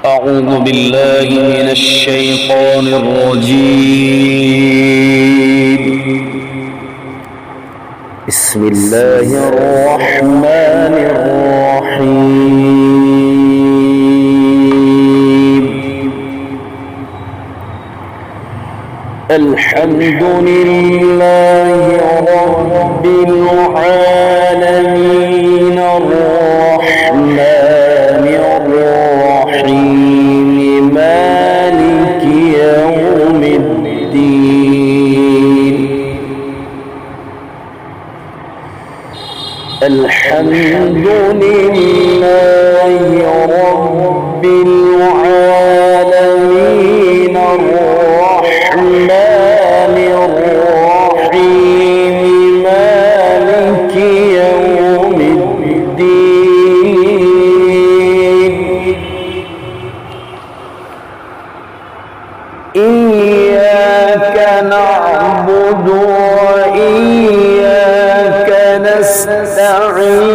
أعوذ بالله من الشيطان الرجيم. بسم الله الرحمن الرحيم. الحمد لله رب العالمين الرحمن الرحيم مالك يوم الدين. الحمد لله رب العالمين الرحمن الرحيم مالك يوم الدين. إياك نعبد وإياك نستعين.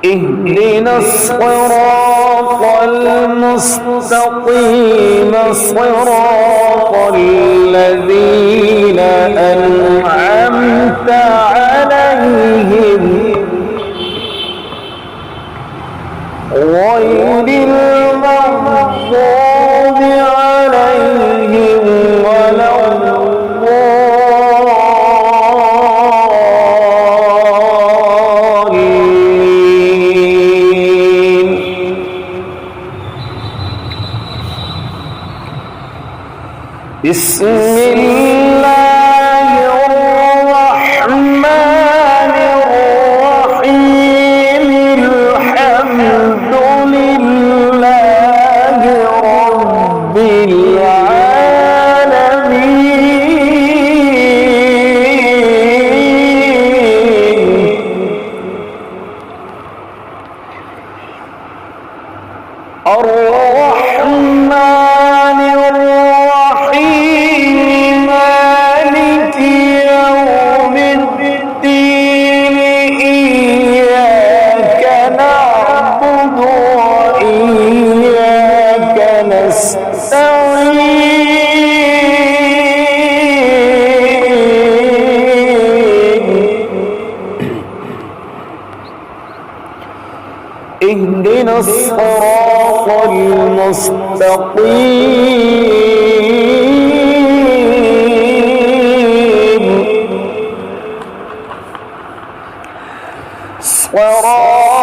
اهدنا الصراط المستقيم صراط الذين أنعمت عليهم غير المغضوب عليهم ولا الضالين. بسم الله الرحمن الرحيم. الحمد لله رب العالمين. الرحمن الرحيم مالك يوم الدين. إياك نعبد وإياك نستعين. اهدنا الصراط المستقيم صراط